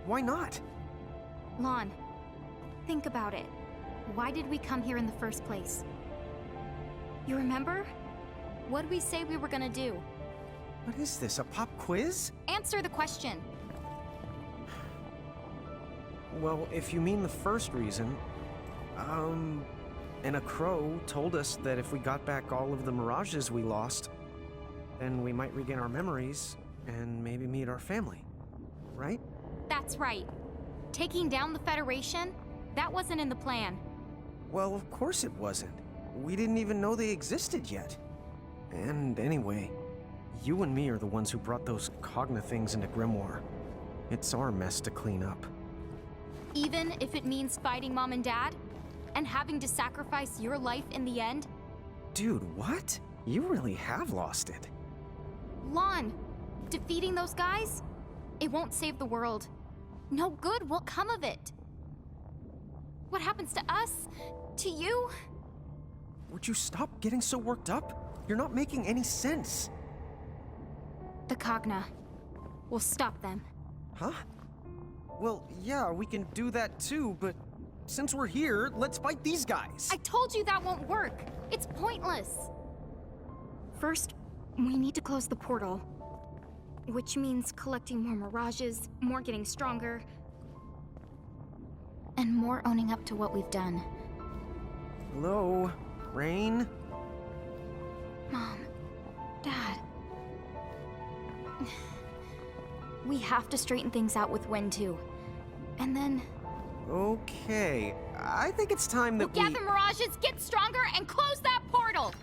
Why not? Lon, think about it. Why did we come here in the first place? You remember? What'd we say we were gonna do? What is this, a pop quiz? Answer the question. Well, if you mean the first reason, and a crow told us that if we got back all of the mirages we lost, then we might regain our memories and maybe meet our family, right? That's right. Taking down the Federation? That wasn't in the plan. Well, of course it wasn't. We didn't even know they existed yet. And anyway, you and me are the ones who brought those Cogna things into Grimoire. It's our mess to clean up. Even if it means fighting Mom and Dad? And having to sacrifice your life in the end? Dude, what? You really have lost it. Lon, defeating those guys? It won't save the world. No good will come of it. What happens to us? To you? Would you stop getting so worked up? You're not making any sense. The Cogna. We'll stop them. Huh? Well, yeah, we can do that too, but since we're here, let's fight these guys. I told you that won't work. It's pointless. First, we need to close the portal. Which means collecting more mirages, more getting stronger, and more owning up to what we've done. Hello, Rain? Mom, Dad. We have to straighten things out with Wen too. And then... Okay, I think it's time that Gather mirages, get stronger, and close that portal!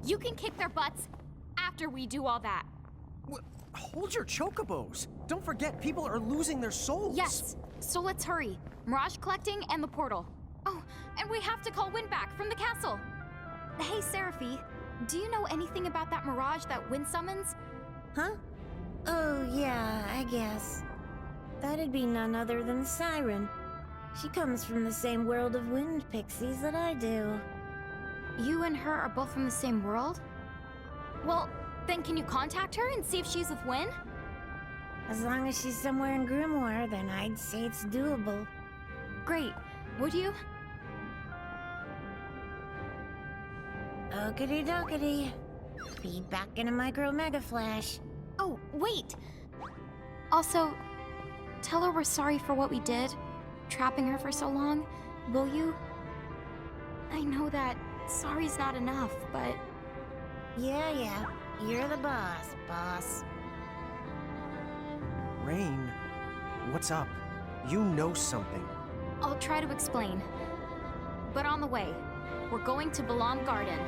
You can kick their butts after we do all that. Hold your chocobos! Don't forget, people are losing their souls! Yes, so let's hurry. Mirage collecting and the portal. Oh, and we have to call Win back from the castle. Hey, Seraphi, do you know anything about that mirage that Win summons? Huh? Oh, yeah, I guess. That'd be none other than Siren. She comes from the same world of wind pixies that I do. You and her are both from the same world? Well, then can you contact her and see if she's with Win? As long as she's somewhere in Grimoire, then I'd say it's doable. Great. Would you? Okie dokie. Be back in a micro mega flash. Oh, wait! Also, tell her we're sorry for what we did, trapping her for so long, will you? I know that sorry's not enough, but... Yeah, you're the boss. Rain, what's up? You know something. I'll try to explain. But on the way, we're going to Balamb Garden.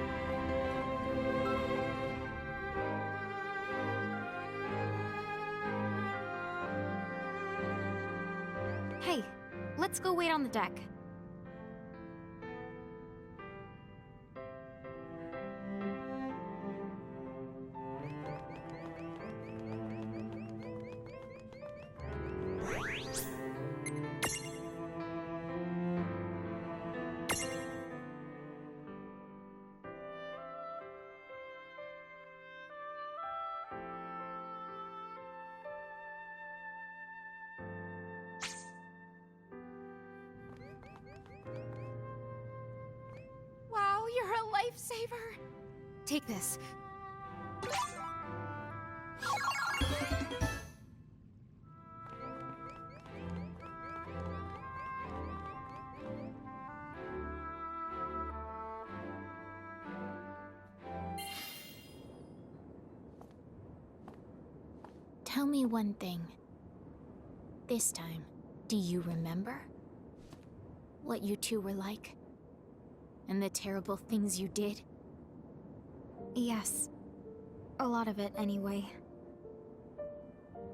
Hey, let's go wait on the deck. Wow, you're a lifesaver. Take this. Tell me one thing. This time, do you remember? What you two were like? And the terrible things you did? Yes. A lot of it, anyway.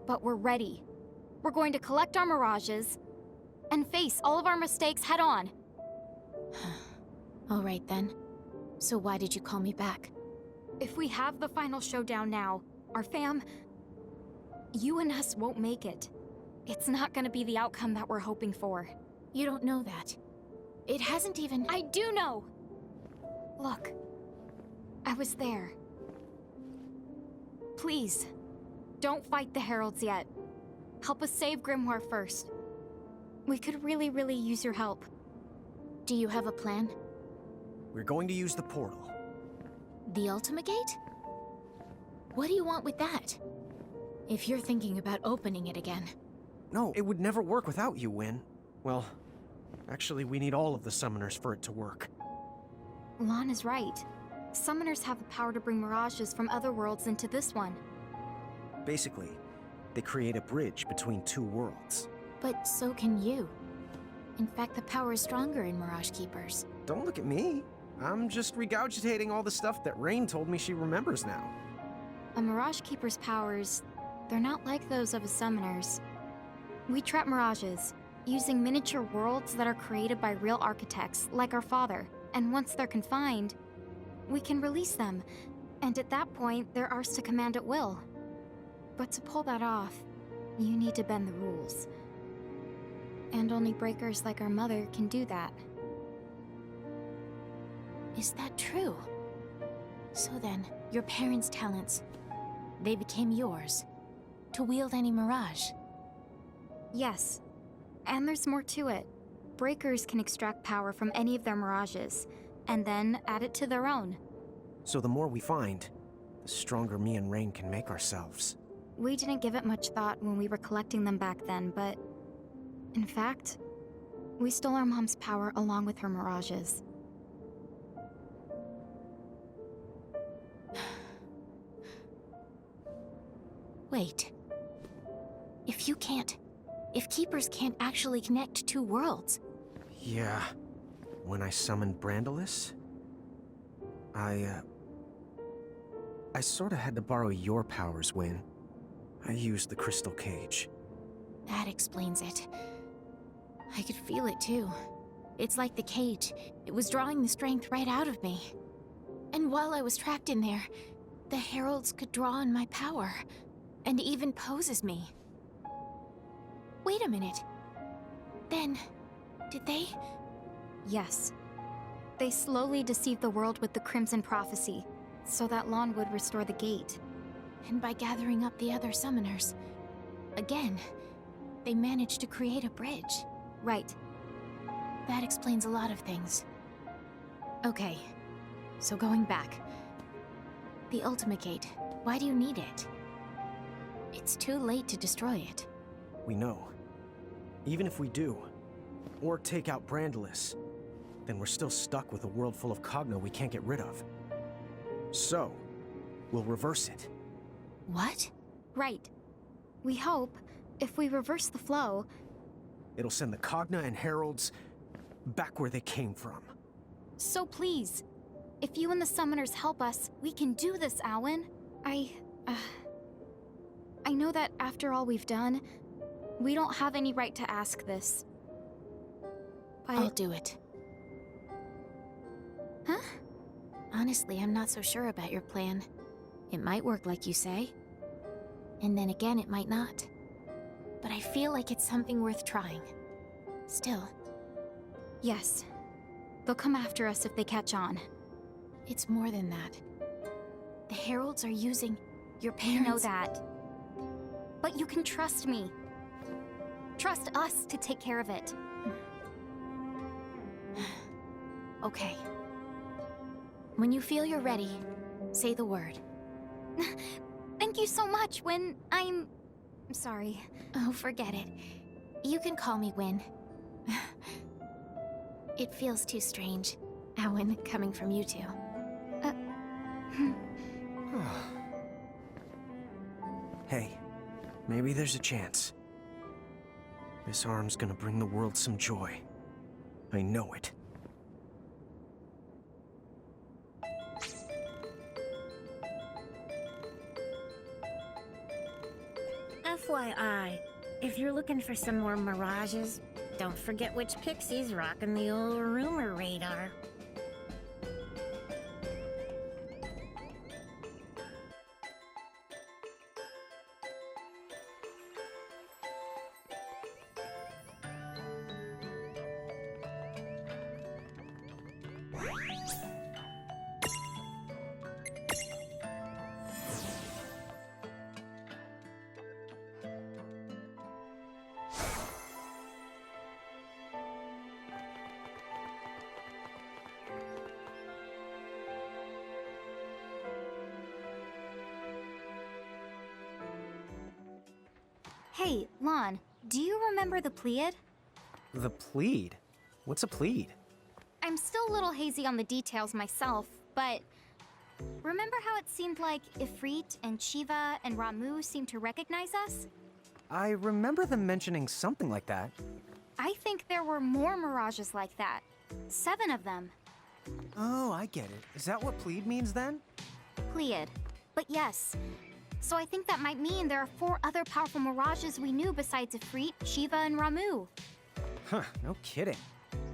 But we're ready. We're going to collect our mirages and face all of our mistakes head on. All right then. So why did you call me back? If we have the final showdown now, our fam... You and us won't make it. It's not gonna be the outcome that we're hoping for. You don't know that. It hasn't even... I do know! Look. I was there. Please, don't fight the Heralds yet. help us save Grimoire first. We could really use your help. Do you have a plan? We're going to use the portal. The Ultima Gate? What do you want with that? If you're thinking about opening it again. No, it would never work without you, Wynne. Well, actually, we need all of the summoners for it to work. Lon is right. Summoners have the power to bring mirages from other worlds into this one. Basically, they create a bridge between two worlds. But so can you. In fact, the power is stronger in Mirage Keepers. Don't look at me. I'm just regurgitating all the stuff that Rain told me she remembers now. A Mirage Keeper's powers, they're not like those of a summoner's. We trap mirages, using miniature worlds that are created by real architects, like our father. And once they're confined, we can release them. And at that point, they're ours to command at will. But to pull that off, you need to bend the rules. And only breakers like our mother can do that. Is that true? So then, your parents' talents, they became yours, to wield any mirage. Yes. And there's more to it. Breakers can extract power from any of their mirages, and then add it to their own. So the more we find, the stronger me and Rain can make ourselves. We didn't give it much thought when we were collecting them back then, but... in fact, we stole our mom's power along with her mirages. Wait. If Keepers can't actually connect two worlds... Yeah. When I summoned Brandilis, I sorta had to borrow your powers, Wynne. I used the crystal cage. That explains it. I could feel it too. It's like the cage. It was drawing the strength right out of me. And while I was trapped in there, the heralds could draw on my power, and even pose as me. Wait a minute. Then, did they? Yes. They slowly deceived the world with the Crimson Prophecy, so that Lon would restore the gate. And by gathering up the other summoners, again, they managed to create a bridge. Right. That explains a lot of things. Okay, so going back. The Ultima Gate, why do you need it? It's too late to destroy it. We know. Even if we do, or take out Brandilis, then we're still stuck with a world full of Cogna we can't get rid of. So, we'll reverse it. What? Right. We hope, if we reverse the flow... It'll send the Cogna and Heralds back where they came from. So please, if you and the summoners help us, we can do this, Alwyn. I know that after all we've done, we don't have any right to ask this. But... I'll do it. Huh? Honestly, I'm not so sure about your plan. It might work like you say. And then again, it might not. But I feel like it's something worth trying. Still. Yes. They'll come after us if they catch on. It's more than that. The Heralds are using your I know parents... that. But you can trust me. Trust us to take care of it. Okay. When you feel you're ready, say the word. Thank you so much, Wynne. I'm sorry. Oh, forget it. You can call me Wynne. It feels too strange, Owen, coming from you two. Hey, maybe there's a chance. This arm's gonna bring the world some joy. I know it. FYI, if you're looking for some more mirages, don't forget which pixie's rocking the old rumor radar. Hey, Lon, do you remember the Pleiad? The Plead? What's a Plead? I'm still a little hazy on the details myself, but remember how it seemed like Ifrit and Shiva and Ramu seemed to recognize us? I remember them mentioning something like that. I think there were more mirages like that. 7 of them. Oh, I get it. Is that what Plead means then? Pleiad. But yes. So I think that might mean there are 4 other powerful mirages we knew besides Ifrit, Shiva, and Ramu. Huh, no kidding.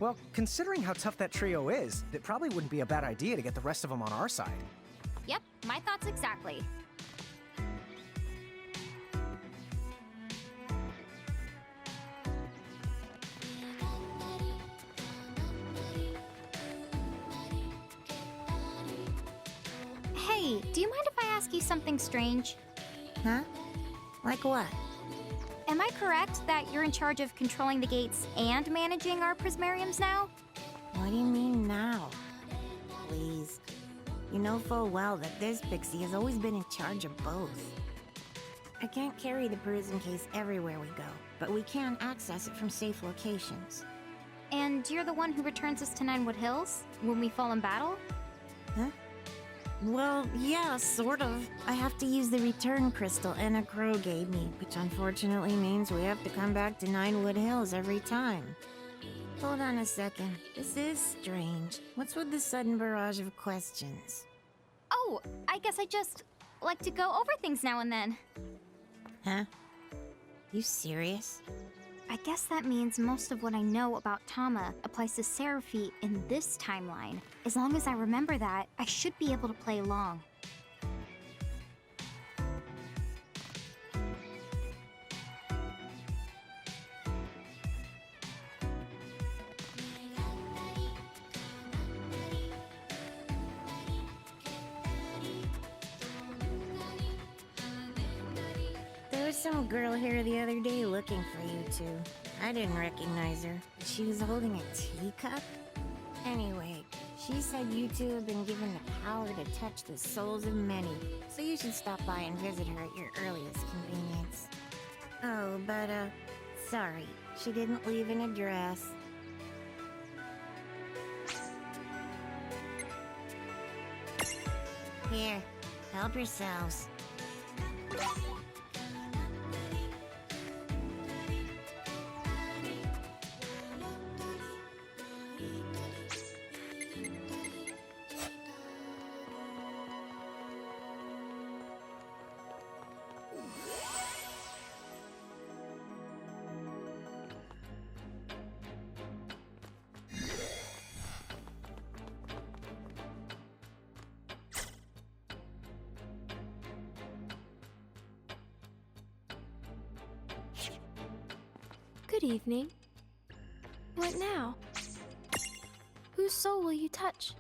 Well, considering how tough that trio is, it probably wouldn't be a bad idea to get the rest of them on our side. Yep, my thoughts exactly. Hey, do you mind if I ask you something strange? Huh? Like what? Am I correct that you're in charge of controlling the gates and managing our prismariums now? What do you mean now? Please. You know full well that this pixie has always been in charge of both. I can't carry the prison case everywhere we go, but we can access it from safe locations. And you're the one who returns us to Ninewood Hills when we fall in battle? Huh? Well, yeah, sort of. I have to use the return crystal Enna Crow gave me, which unfortunately means we have to come back to Ninewood Hills every time. Hold on a second. This is strange. What's with the sudden barrage of questions? Oh, I guess I just like to go over things now and then. Huh? You serious? I guess that means most of what I know about Tama applies to Seraphi in this timeline. As long as I remember that, I should be able to play along. There was some girl here the other day looking for you two. I didn't recognize her. She was holding a teacup? Anyway, she said you two have been given the power to touch the souls of many, so you should stop by and visit her at your earliest convenience. Oh, but, sorry. She didn't leave an address. Here, help yourselves. Good evening. What now? Whose soul will you touch?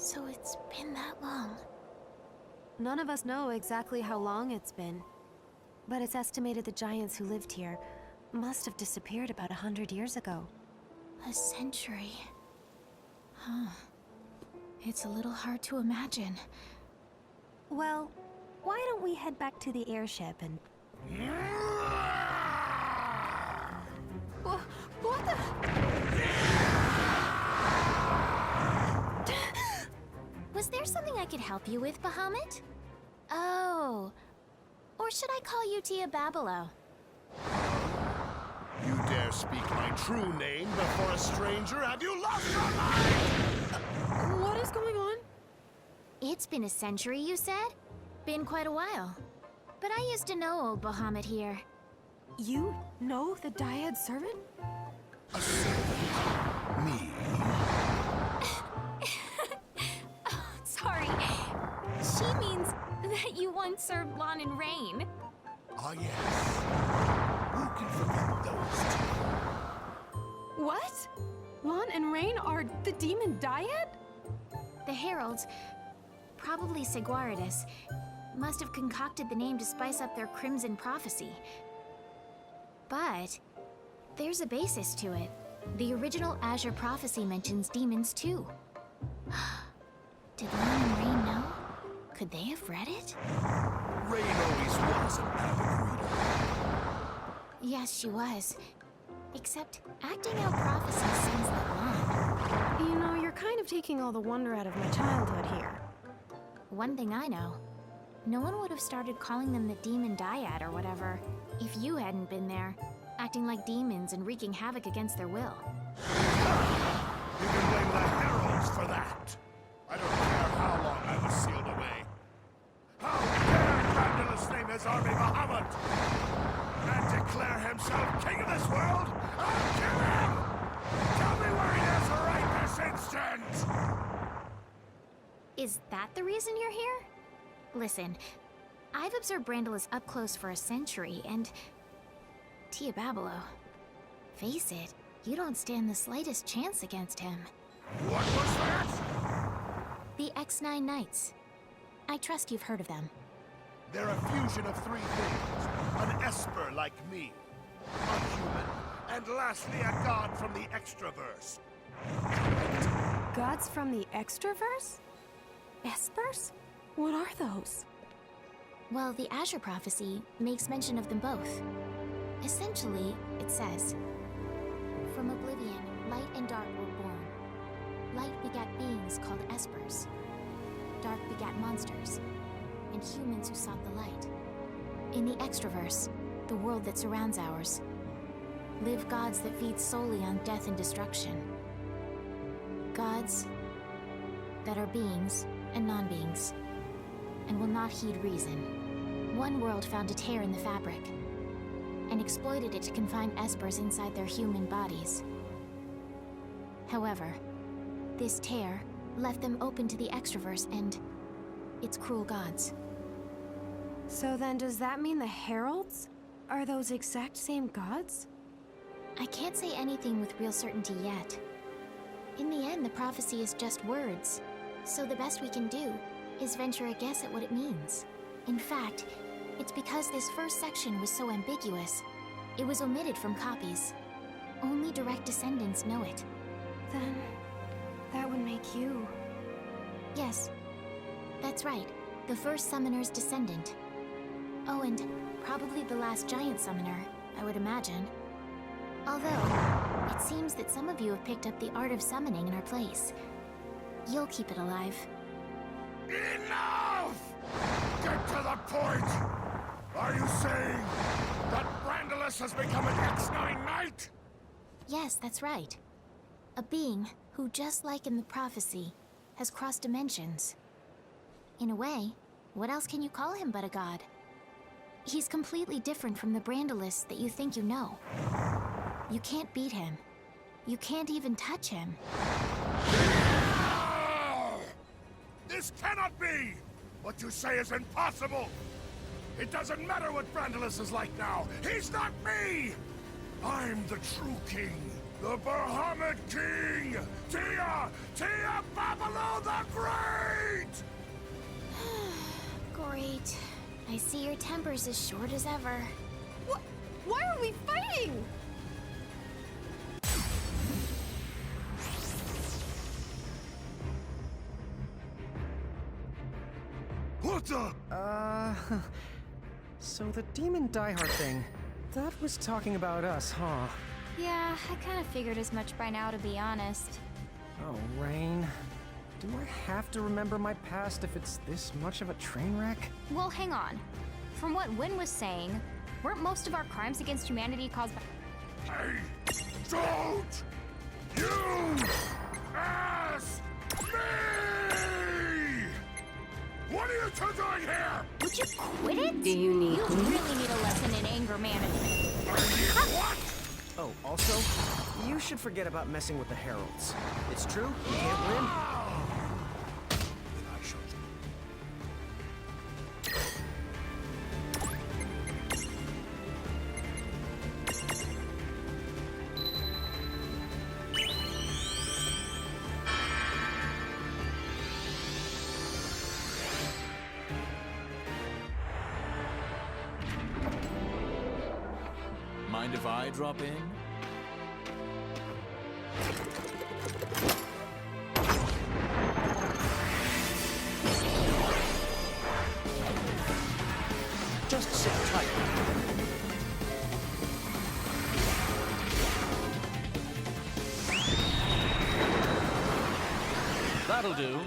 So it's been that long. None of us know exactly how long it's been, but it's estimated the giants who lived here must have disappeared about 100 years ago. A century. Huh. It's a little hard to imagine. Well, why don't we head back to the airship and... What the... Was there something I could help you with, Bahamut? Oh. Or should I call you Tia Babilo? You dare speak my true name before a stranger? Have you lost your mind? What is going on? It's been a century, you said? Been quite a while. But I used to know old Bahamut here. You know the Dyad servant? A servant? Me? Sorry. She means that you once served Lon and Rain. Ah, yes. Who can forget those two? What? Lon and Rain are the demon Dyad? The heralds, probably Seguaridus, must have concocted the name to spice up their crimson prophecy. But there's a basis to it. The original Azure prophecy mentions demons too. Did Lon and Rain know? Could they have read it? Rain always was an avid reader. Yes, she was. Except acting out prophecies seems like Lon. You know, you're kind of taking all the wonder out of my childhood here. One thing I know, no one would have started calling them the Demon Dyad or whatever if you hadn't been there, acting like demons and wreaking havoc against their will. You can blame the heralds for that. I don't care how long I was sealed away. How dare Brandalus name his army Bahamut and declare himself king of this world? I'll kill him! Tell me where he is right this instant! Is that the reason you're here? Listen, I've observed Brandalus up close for a century, and... Tia Babilo, face it, you don't stand the slightest chance against him. What was that? The X9 Knights. I trust you've heard of them. They're a fusion of three things. An Esper like me, a human, and lastly a god from the Extraverse. Gods from the Extraverse? Espers? What are those? Well, the Azure prophecy makes mention of them both. Essentially, it says, "From oblivion, light and dark were born. Light begat beings called Espers. Dark begat monsters, and humans who sought the light. In the Extraverse, the world that surrounds ours, live gods that feed solely on death and destruction. Gods that are beings and non-beings, and will not heed reason. One world found a tear in the fabric, and exploited it to confine Espers inside their human bodies. However, this tear left them open to the Extraverse and its cruel gods." So then does that mean the heralds are those exact same gods? I can't say anything with real certainty yet. In the end, the prophecy is just words, so the best we can do is venture a guess at what it means. In fact, it's because this first section was so ambiguous, it was omitted from copies. Only direct descendants know it. Then that would make you... Yes, that's right. The first summoner's descendant. Oh, and probably the last giant summoner, I would imagine. Although, it seems that some of you have picked up the art of summoning in our place. You'll keep it alive. Enough! Get to the point! Are you saying that Brandalus has become an X9 Knight? Yes, that's right. A being who, just like in the prophecy, has crossed dimensions. In a way, what else can you call him but a god? He's completely different from the Brandalus that you think you know. You can't beat him. You can't even touch him. No! This cannot be! What you say is impossible! It doesn't matter what Brandalus is like now. He's not me! I'm the true king. The Bahamut King! Tia Babilo the Great! Great. I see your temper's as short as ever. Why are we fighting? What the? So the demon diehard thing, that was talking about us, huh? Yeah, I kind of figured as much by now, to be honest. Oh, Rain. Do I have to remember my past if it's this much of a train wreck? Well, hang on. from what Wynn was saying, weren't most of our crimes against humanity caused by... Hey, don't you ask me! What are you two doing here? Would you quit it? Do you need You really need a lesson in anger management. What? Oh, also, you should forget about messing with the heralds. It's true, you can't win. I shall. Mind if I drop in? Just sit tight. That'll do.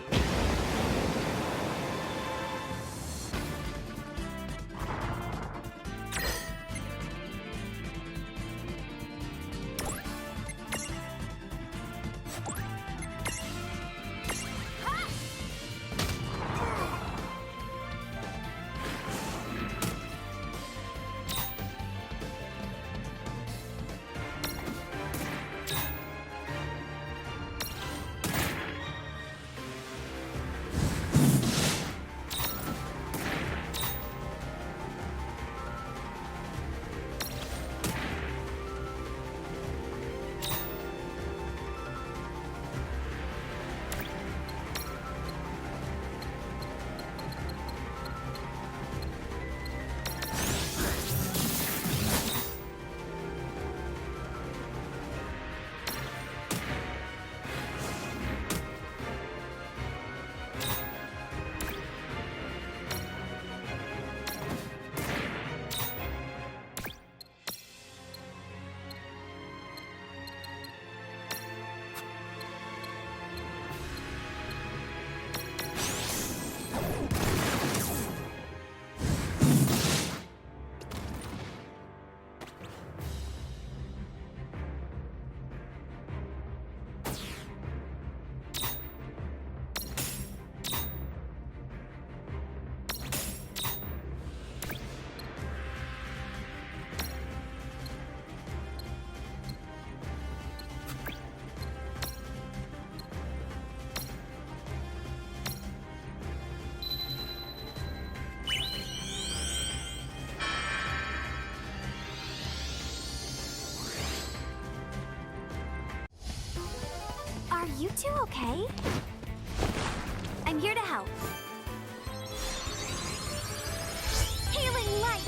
Are you two okay? I'm here to help. Healing light!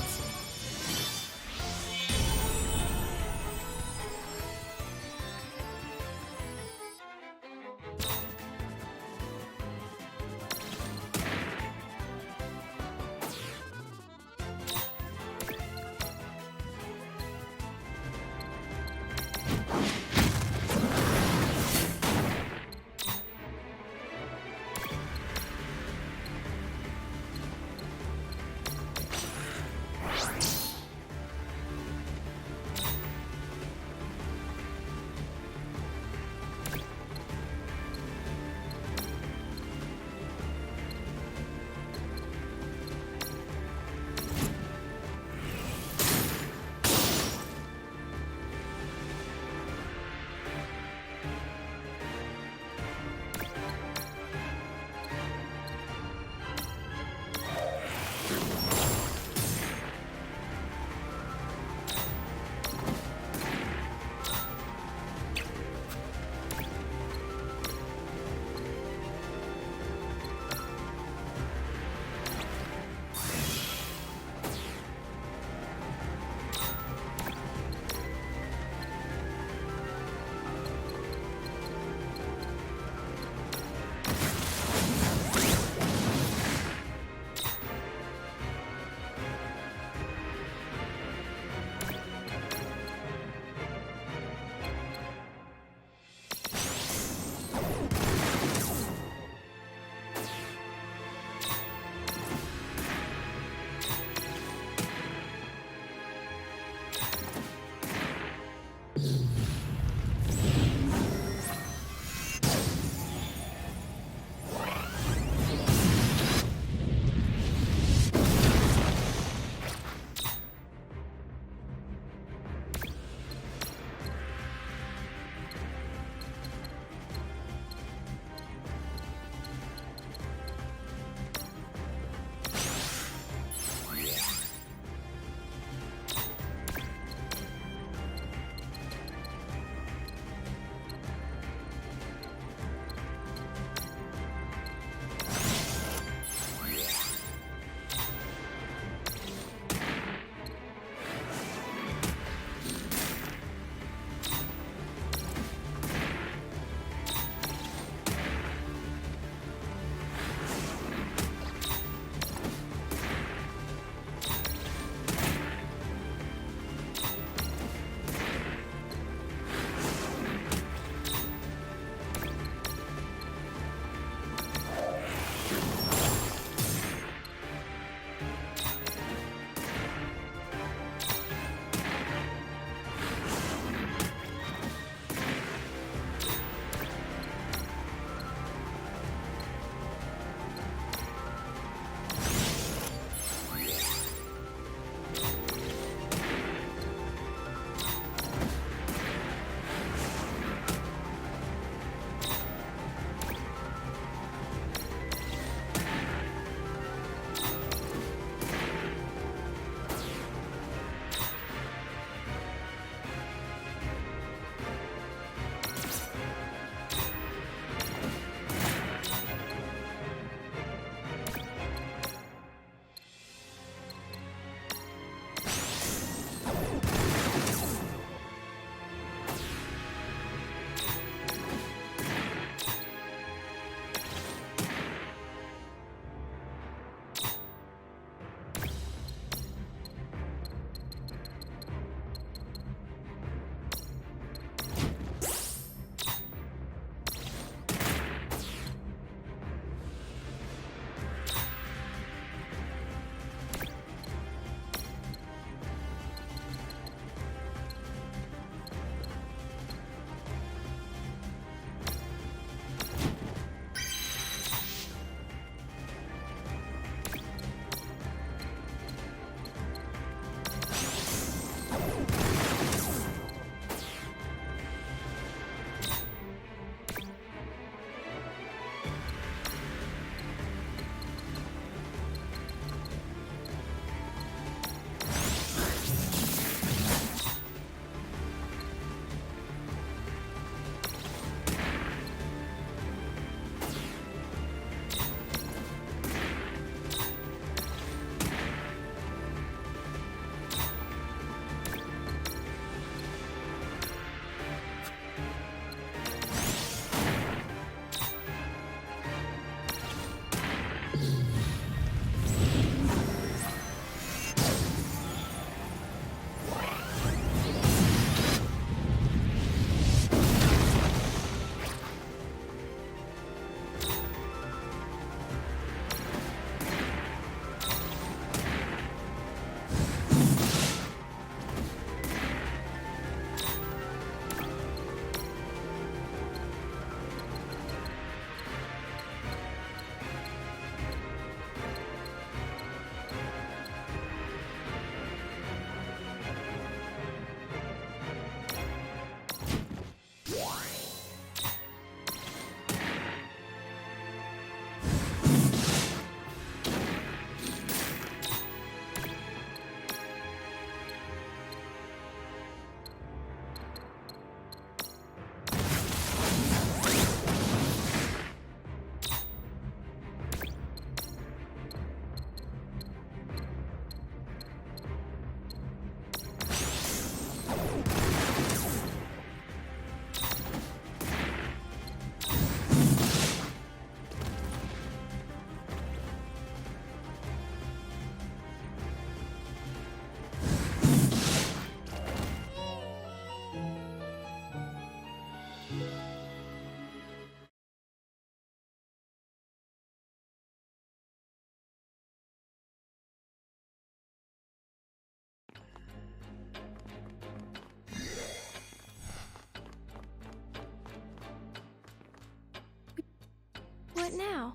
What now?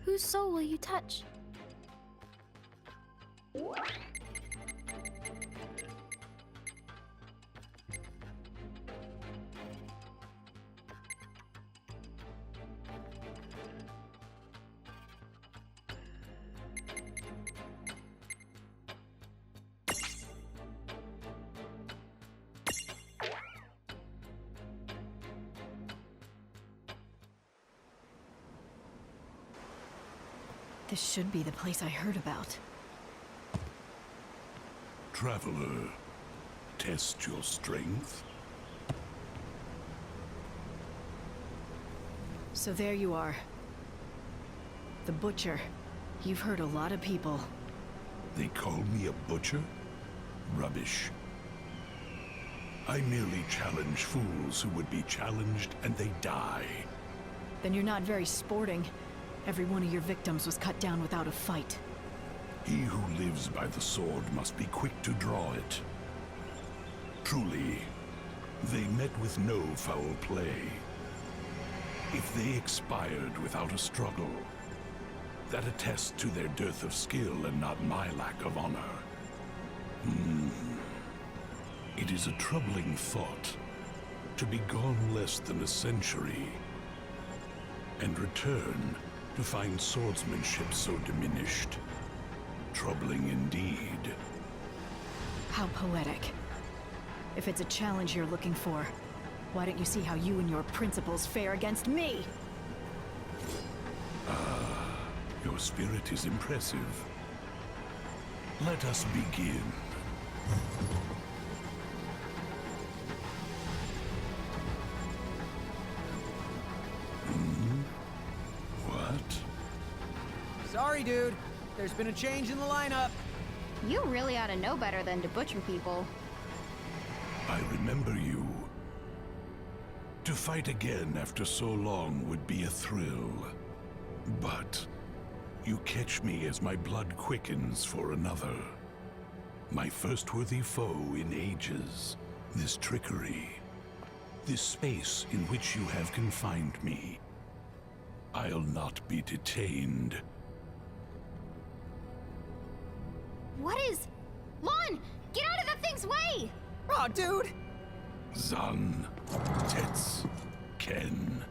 Whose soul will you touch? This should be the place I heard about. Traveler, test your strength. So there you are. The Butcher. You've hurt a lot of people. They call me a butcher? Rubbish. I merely challenge fools who would be challenged and they die. Then you're not very sporting. Every one of your victims was cut down without a fight. He who lives by the sword must be quick to draw it. Truly, they met with no foul play. If they expired without a struggle, that attests to their dearth of skill and not my lack of honor. It is a troubling thought to be gone less than a century and return to find swordsmanship so diminished. Troubling indeed. How poetic. If it's a challenge you're looking for, why don't you see how you and your principles fare against me? Your spirit is impressive. Let us begin. What? Sorry, dude. There's been a change in the lineup. You really ought to know better than to butcher people. I remember you. To fight again after so long would be a thrill. But you catch me as my blood quickens for another. My first worthy foe in ages. This trickery. This space in which you have confined me. I'll not be detained. What is... Lon! Get out of the thing's way! Aw, dude! Zan, Tets, Ken.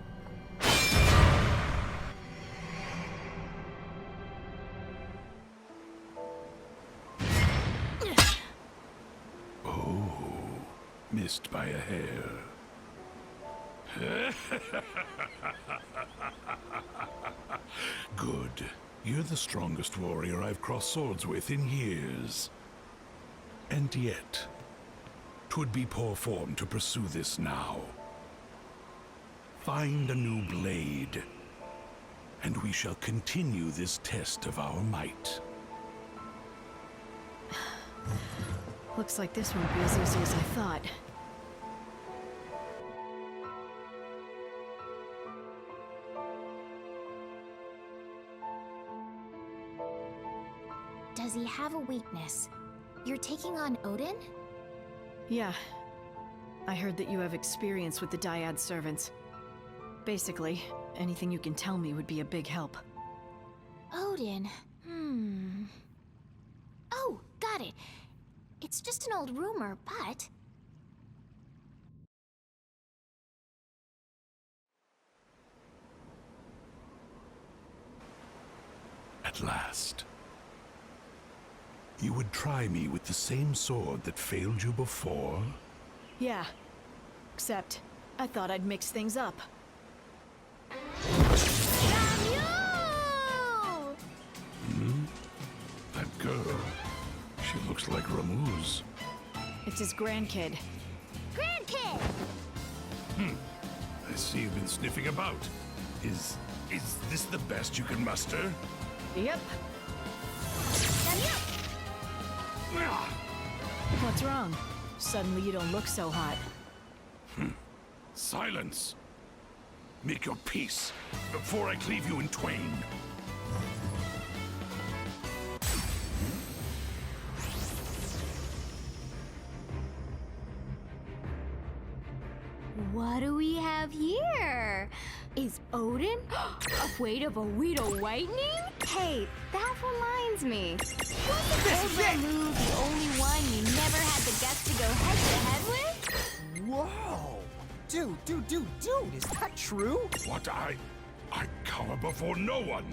Oh, missed by a hair. Good. You're the strongest warrior I've crossed swords with in years. And yet, 'twould be poor form to pursue this now. Find a new blade, and we shall continue this test of our might. Looks like this won't be as easy as I thought. Does he have a weakness? You're taking on Odin? Yeah. I heard that you have experience with the Dyad servants. Basically, anything you can tell me would be a big help. Odin? Oh, got it. It's just an old rumor, but... At last. You would try me with the same sword that failed you before? Yeah. Except, I thought I'd mix things up. That girl. She looks like Ramuz. It's his grandkid. Grandkid! I see you've been sniffing about. Is this the best you can muster? Yep. What's wrong? Suddenly you don't look so hot. Silence! Make your peace before I cleave you in twain. have here? Is Odin afraid of a Weedle Whitening? Hey, that reminds me. Wasn't Old the only one you never had the guts to go head to head with? Whoa! Dude, is that true? What I cower before no one.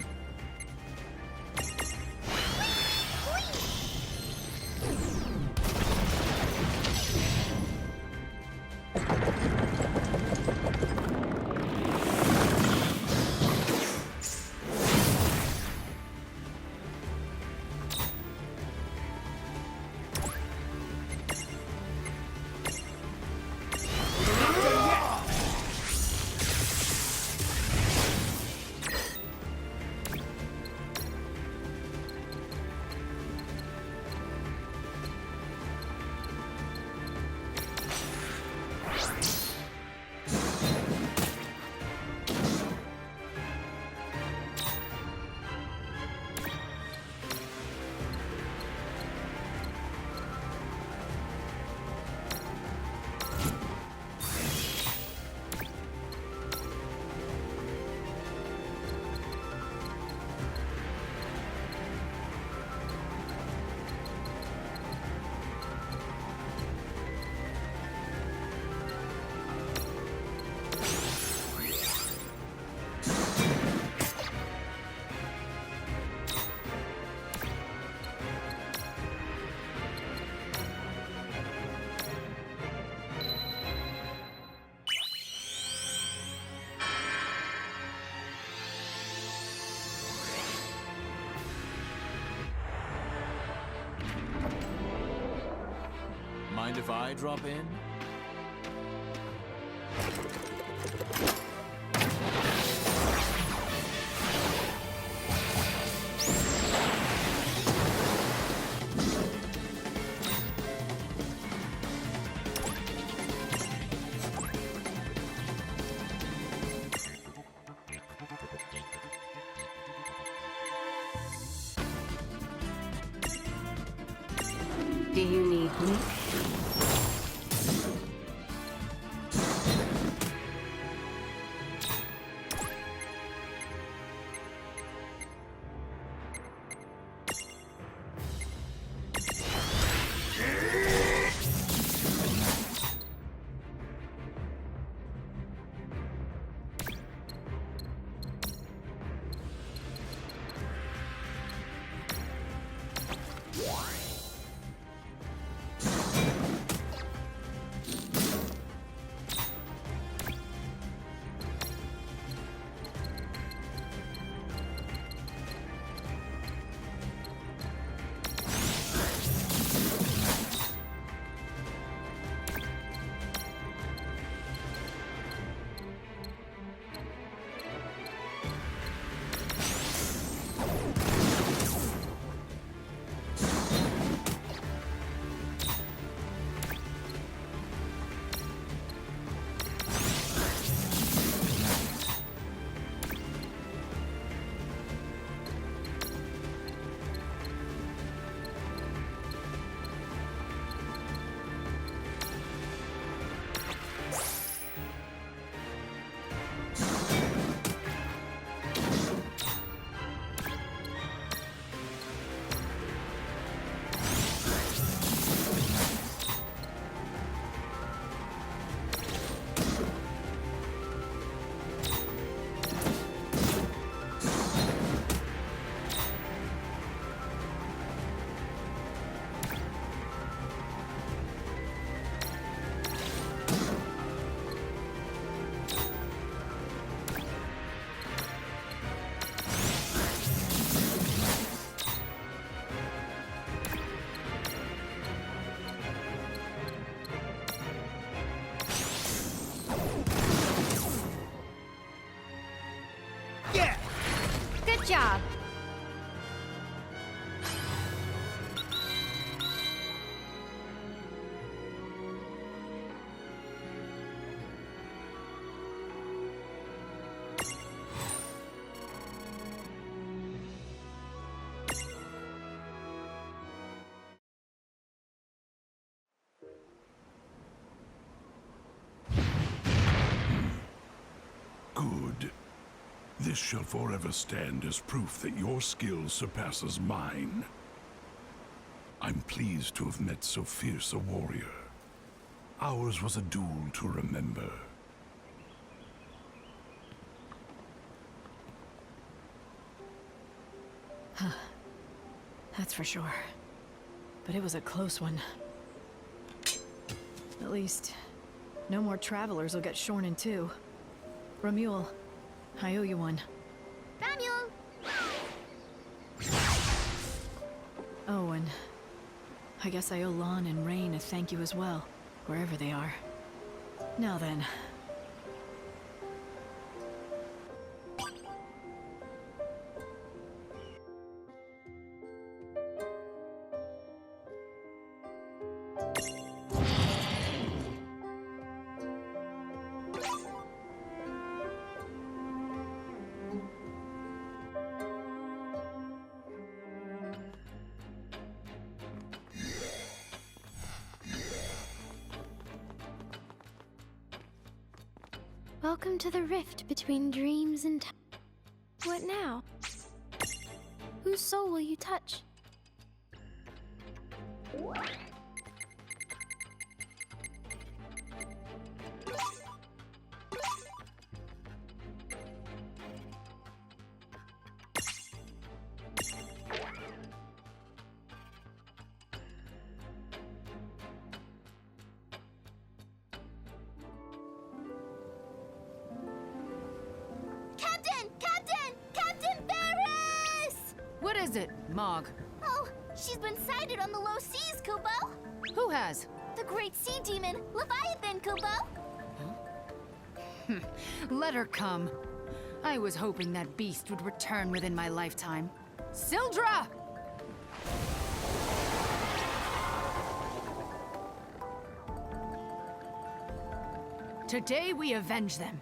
Mind if I drop in? Do you need me? This shall forever stand as proof that your skill surpasses mine. I'm pleased to have met so fierce a warrior. Ours was a duel to remember. That's for sure. But it was a close one. At least, no more travelers will get shorn in two. Ramule, I owe you one. Ramule! Oh, and I guess I owe Lon and Rain a thank you as well, wherever they are. Now then. Welcome to the rift between dreams and time. What now? Whose soul will you touch? Captain Ferris! What is it, Mog? Oh, she's been sighted on the low seas, Kupo. Who has? The great sea demon, Leviathan, Kupo. Let her come. I was hoping that beast would return within my lifetime. Sildra! Today we avenge them.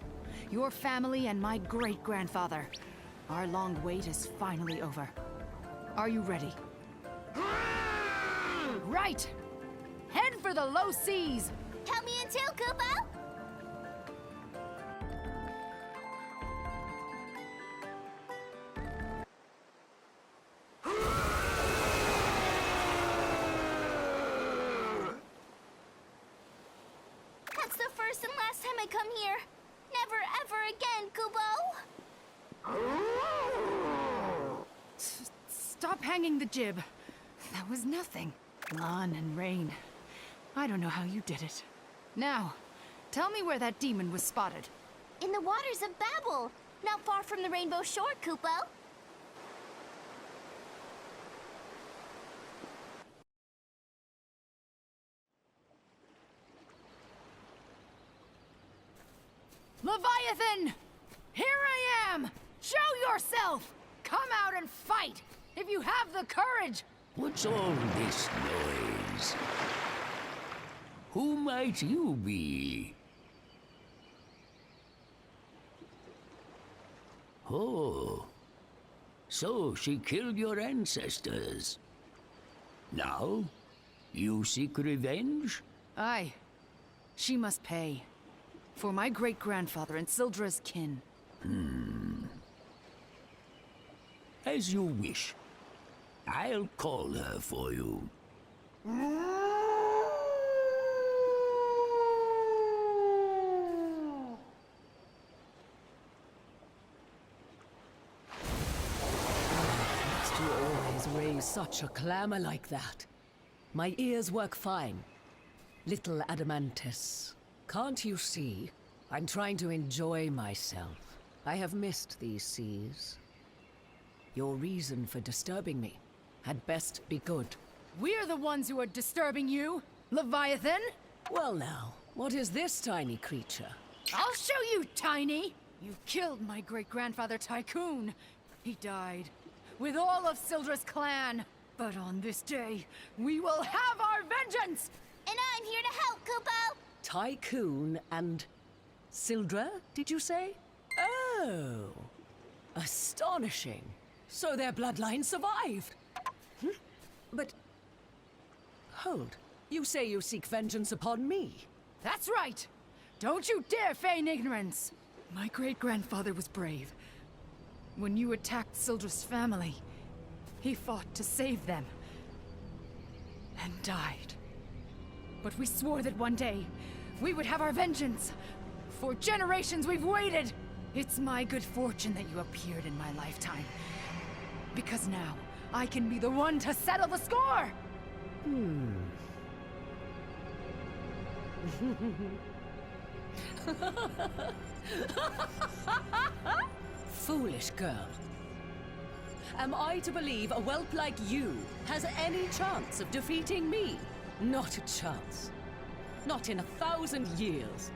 Your family and my great-grandfather. Our long wait is finally over. Are you ready? Right! Head for the low seas! Count me in too, Kupo. That's the first and last time I come here. Never ever again, Kupo. Stop hanging the jib. That was nothing. Lon and Rain. I don't know how you did it. Now, tell me where that demon was spotted. In the waters of Babel, not far from the Rainbow Shore, Kupo. Leviathan! Here I am! Show yourself! Come out and fight! If you have the courage! What's all this noise? Who might you be? Oh, so she killed your ancestors. Now, you seek revenge? Aye. She must pay. For my great-grandfather and Sildra's kin. As you wish. I'll call her for you. Must you always raise such a clamor like that? My ears work fine. Little Adamantus, can't you see? I'm trying to enjoy myself. I have missed these seas. Your reason for disturbing me had best be good. We're the ones who are disturbing you, Leviathan! Well now, what is this tiny creature? I'll show you, Tiny! You killed my great-grandfather Tycoon. He died, with all of Sildra's clan. But on this day, we will have our vengeance! And I'm here to help, Kupo. Tycoon and Sildra, did you say? Oh, astonishing. So their bloodline survived. But hold, you say you seek vengeance upon me? That's right! Don't you dare feign ignorance! My great-grandfather was brave. When you attacked Sildra's family, he fought to save them. And died. But we swore that one day, we would have our vengeance. For generations we've waited! It's my good fortune that you appeared in my lifetime. Because now, I can be the one to settle the score! Foolish girl. Am I to believe a whelp like you has any chance of defeating me? Not a chance. Not in 1,000 years.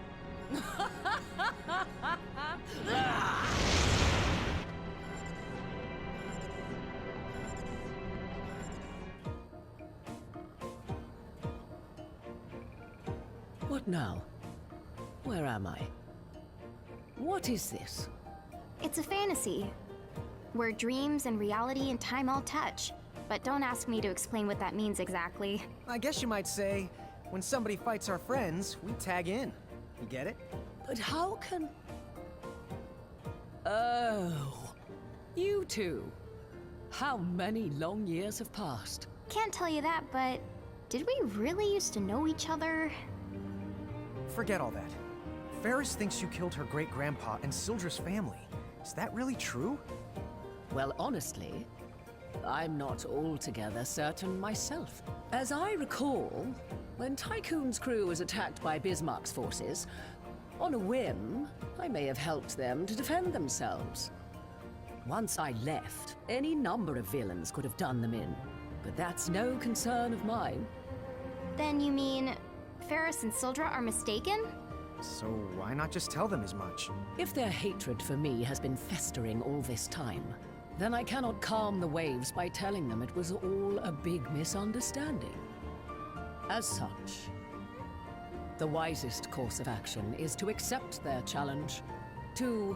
What now? Where am I? What is this? It's a fantasy, where dreams and reality and time all touch. But don't ask me to explain what that means exactly. I guess you might say, when somebody fights our friends, we tag in. You get it? But how can... Oh, you two. How many long years have passed? Can't tell you that, but did we really used to know each other? Forget all that. Ferris thinks you killed her great-grandpa and Sildra's family. Is that really true? Well, honestly, I'm not altogether certain myself. As I recall, when Tycoon's crew was attacked by Bismarck's forces, on a whim, I may have helped them to defend themselves. Once I left, any number of villains could have done them in, but that's no concern of mine. Then you mean Ferris and Sildra are mistaken? So why not just tell them as much? If their hatred for me has been festering all this time, then I cannot calm the waves by telling them it was all a big misunderstanding. As such, the wisest course of action is to accept their challenge, to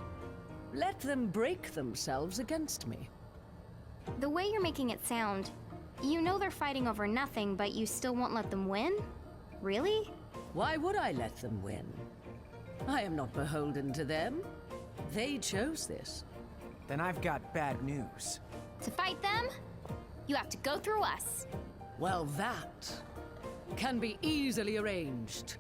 let them break themselves against me. The way you're making it sound, you know they're fighting over nothing, but you still won't let them win? Really? Why would I let them win? I am not beholden to them. They chose this. Then I've got bad news. To fight them, you have to go through us. Well, that can be easily arranged.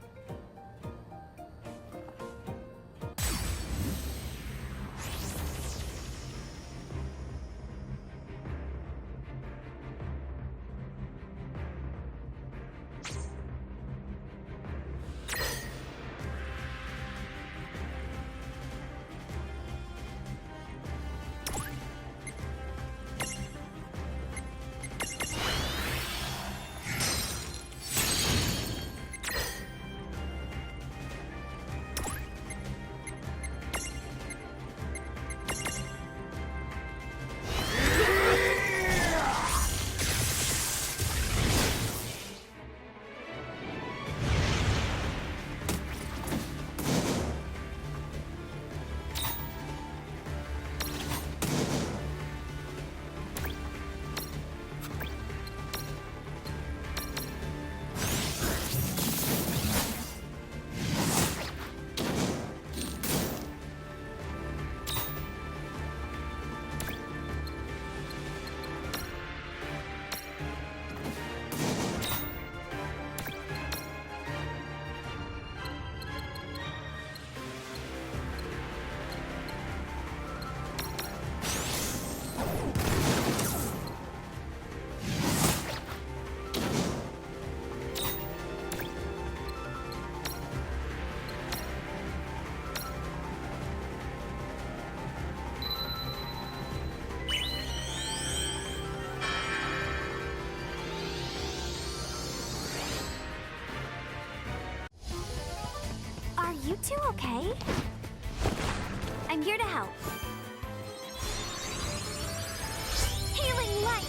Are you two okay? I'm here to help. Healing light!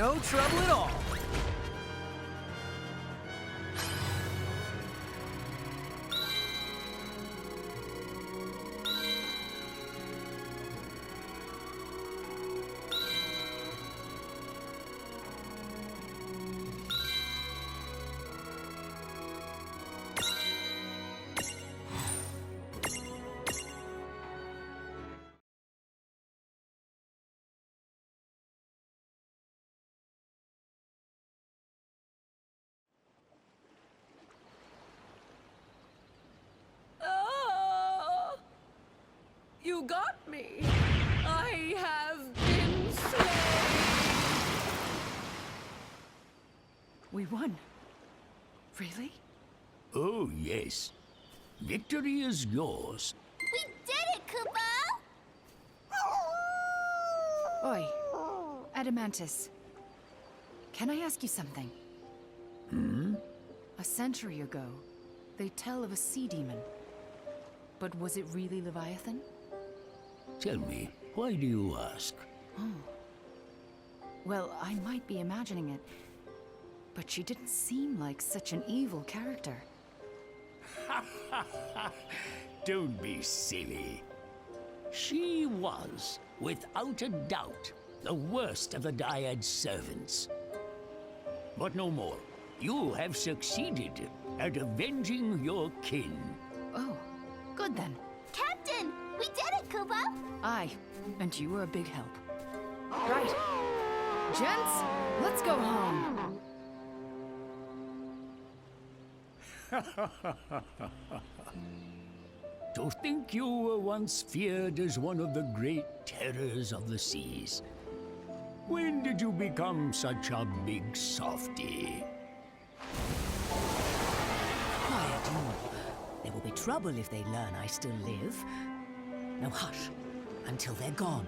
no trouble at all. You got me. I have been slain. We won. Really? Oh, yes. Victory is yours. We did it, Kupo! Oi, Adamantis. Can I ask you something? A century ago, they tell of a sea demon. But was it really Leviathan? Tell me, why do you ask? Well, I might be imagining it, but she didn't seem like such an evil character. Don't be silly. She was, without a doubt, the worst of the Dyad servants. But no more. You have succeeded at avenging your kin. Oh, good then. Captain! We did it, Kupo! Aye, and you were a big help. Right. Gents, let's go home. To think you were once feared as one of the great terrors of the seas. When did you become such a big softy? Quiet, you. There will be trouble if they learn I still live. Now hush, until they're gone.